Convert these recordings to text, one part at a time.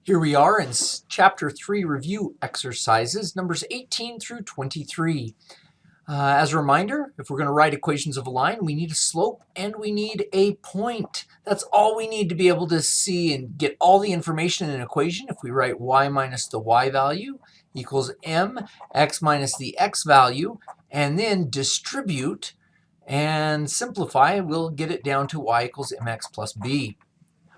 Here we are in Chapter 3 review exercises, numbers 18 through 23. As a reminder, if we're going to write equations of a line, we need a slope and we need a point. That's all we need to be able to see and get all the information in an equation. If we write y minus the y value equals m, x minus the x value, and then distribute and simplify, we'll get it down to y equals mx plus b.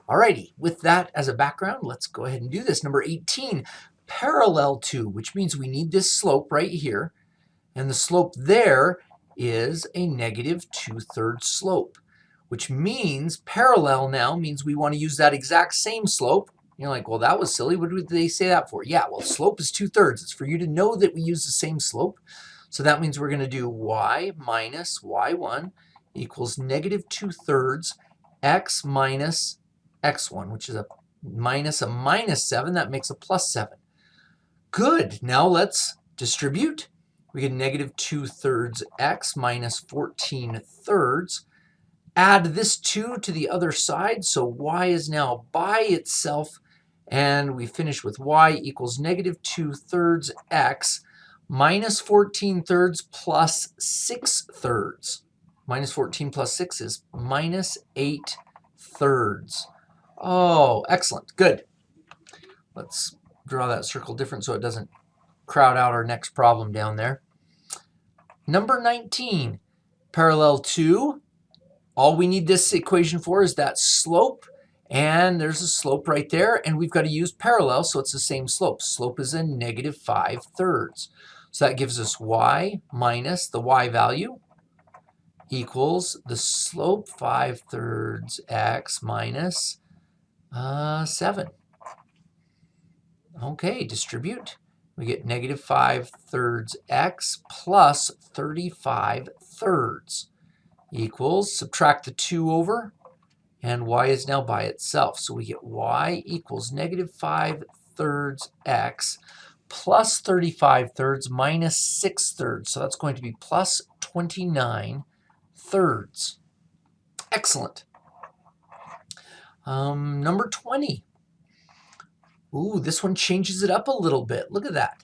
Alrighty, with that as a background, let's go ahead and do this. Number 18, parallel to, which means we need this slope right here. And the slope there is a negative 2/3 slope, which means parallel now means we want to use that exact same slope. You're like, well, that was silly. What did they say that for? Yeah, well, slope is 2/3. It's for you to know that we use the same slope. So that means we're going to do y minus y1 equals negative 2/3 x minus x1, which is a minus 7. That makes a plus 7. Good. Now let's distribute. We get negative 2/3 x minus 14/3. Add this 2 to the other side, so y is now by itself, and we finish with y equals negative 2/3 x minus 14/3 plus 6/3. Minus 14 plus 6 is minus 8/3. Oh, excellent. Good. Let's draw that circle different so it doesn't crowd out our next problem down there. Number 19, parallel to, all we need this equation for is that slope, and there's a slope right there, and we've got to use parallel, so it's the same slope. Slope is a negative 5/3. So that gives us y minus the y value equals the slope 5/3 x minus 7. Okay, distribute. We get negative 5/3 x plus 35/3 equals, subtract the 2 over, and y is now by itself. So we get y equals negative 5/3 x plus 35/3 minus 6/3. So that's going to be plus 29/3. Excellent. Number 20. Ooh, this one changes it up a little bit. Look at that.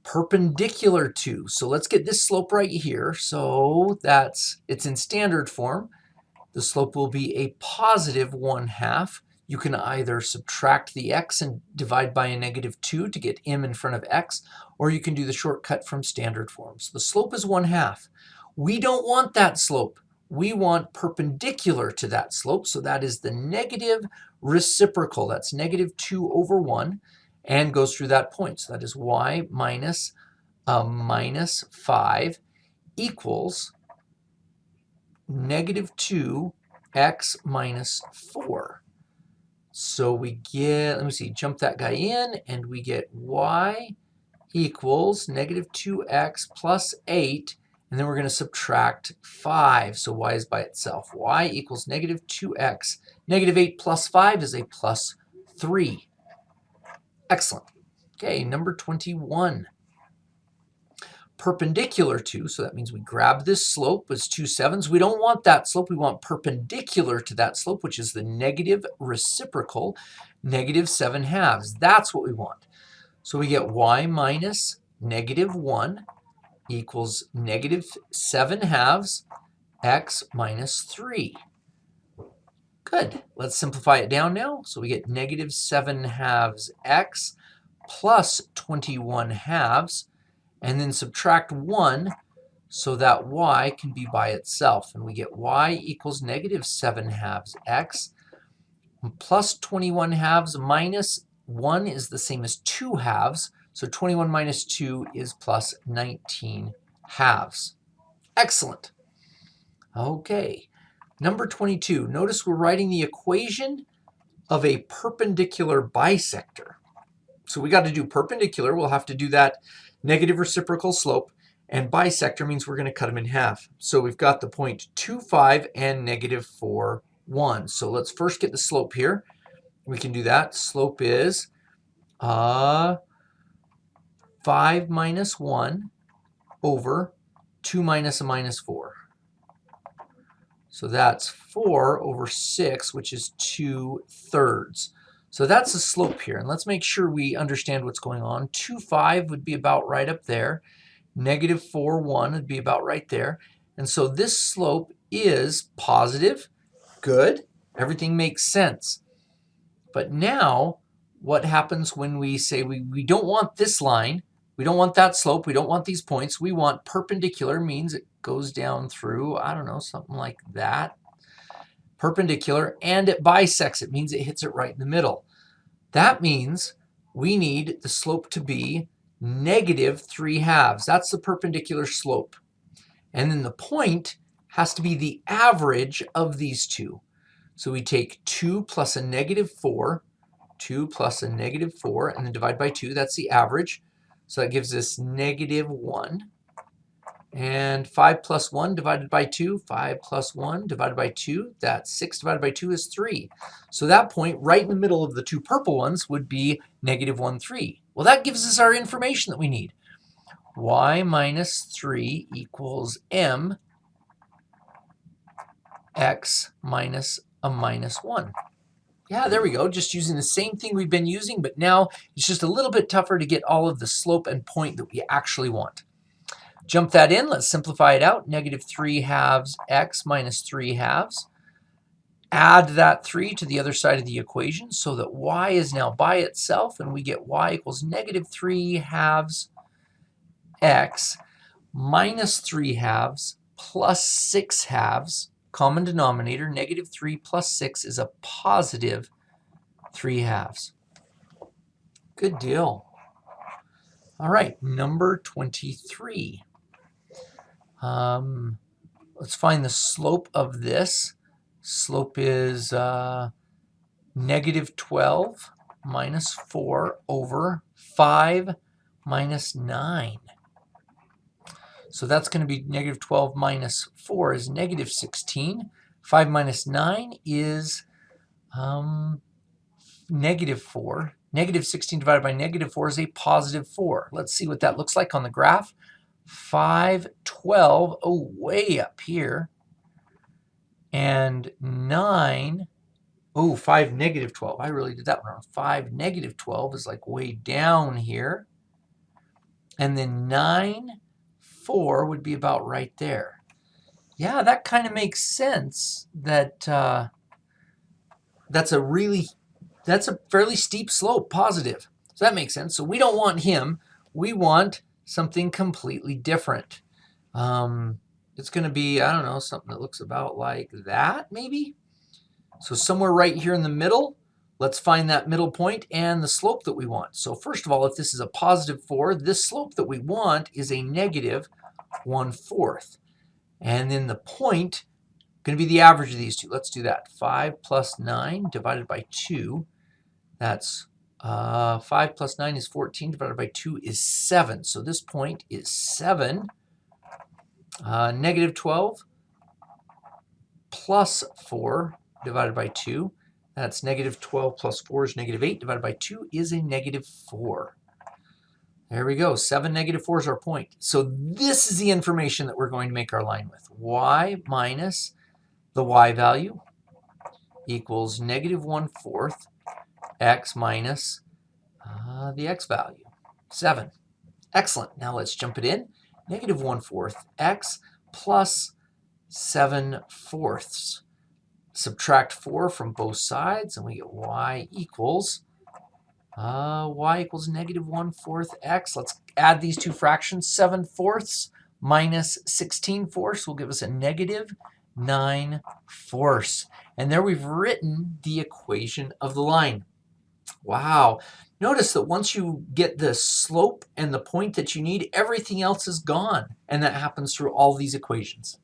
Perpendicular to. So let's get this slope right here. So it's in standard form. The slope will be a positive 1/2. You can either subtract the x and divide by a negative 2 to get m in front of x, or you can do the shortcut from standard form. So the slope is 1/2. We don't want that slope. We want perpendicular to that slope, so that is the negative reciprocal. That's negative 2 over 1 and goes through that point. So that is y minus minus 5 equals negative 2 x minus 4. So we get, let me see, jump that guy in, and we get y equals negative 2x plus 8. And then we're going to subtract 5, so y is by itself. Y equals negative 2x. Negative 8 plus 5 is a plus 3. Excellent. Okay, number 21. Perpendicular to, so that means we grab this slope as 2/7. We don't want that slope. We want perpendicular to that slope, which is the negative reciprocal, negative 7/2. That's what we want. So we get y minus negative 1 equals negative 7/2 x minus 3. Good. Let's simplify it down now. So we get negative 7/2 x plus 21/2, and then subtract 1 so that y can be by itself. And we get y equals negative 7/2 x plus 21/2 minus 1 is the same as 2/2. So 21 minus 2 is plus 19/2. Excellent. Okay, number 22. Notice we're writing the equation of a perpendicular bisector. So we got to do perpendicular. We'll have to do that negative reciprocal slope. And bisector means we're going to cut them in half. So we've got the point 2, 5 and negative 4, 1. So let's first get the slope here. We can do that. Slope is 5 minus 1 over 2 minus a minus 4. So that's 4 over 6, which is 2/3. So that's the slope here. And let's make sure we understand what's going on. 2, 5 would be about right up there. Negative 4, 1 would be about right there. And so this slope is positive. Good. Everything makes sense. But now, what happens when we say we don't want this line, we don't want that slope, we don't want these points, we want perpendicular, means it goes down through, I don't know, something like that. Perpendicular, and it bisects, it means it hits it right in the middle. That means we need the slope to be negative 3/2. That's the perpendicular slope. And then the point has to be the average of these two. So we take 2 plus a negative 4, 2 plus a negative 4, and then divide by 2. That's the average. So that gives us negative 1. And 5 plus 1 divided by 2, 5 plus 1 divided by 2, that's 6 divided by 2 is 3. So that point right in the middle of the two purple ones would be negative 1, 3. Well, that gives us our information that we need. Y minus 3 equals m x minus a minus 1. Yeah, there we go. Just using the same thing we've been using, but now it's just a little bit tougher to get all of the slope and point that we actually want. Jump that in. Let's simplify it out. Negative 3/2 x minus 3/2. Add that 3 to the other side of the equation so that y is now by itself, and we get y equals negative 3/2 x minus 3/2 plus 6/2. Common denominator, negative 3 plus 6 is a positive 3/2. Good deal. All right, number 23. Let's find the slope of this. Slope is negative 12 minus 4 over 5 minus 9. So that's going to be negative 12 minus 4 is negative 16. 5 minus 9 is negative 4. Negative 16 divided by negative 4 is a positive 4. Let's see what that looks like on the graph. 5, 12, oh, way up here. And 9, oh, 5, negative 12. I really did that one wrong. 5, negative 12 is like way down here. And then 9, 4 would be about right there. Yeah, that kind of makes sense that that's a fairly steep slope, positive. So that makes sense. So we don't want him. We want something completely different. It's going to be, I don't know, something that looks about like that, maybe. So somewhere right here in the middle, let's find that middle point and the slope that we want. So first of all, if this is a positive 4, this slope that we want is a negative 1/4. And then the point, going to be the average of these two. Let's do that. 5 plus 9 divided by 2. That's 5 plus 9 is 14 divided by 2 is 7. So this point is 7. Negative 12 plus 4 divided by 2. That's negative 12 plus 4 is negative 8 divided by 2 is a negative 4. There we go. 7, negative 4 is our point. So this is the information that we're going to make our line with. Y minus the y value equals negative 1/4 x minus the x value, 7. Excellent. Now let's jump it in. Negative 1/4 x plus 7/4. Subtract 4 from both sides, and we get y equals negative 1/4 x. Let's add these two fractions. 7/4 minus 16/4 will give us a negative 9/4. And there we've written the equation of the line. Wow. Notice that once you get the slope and the point that you need, everything else is gone. And that happens through all these equations.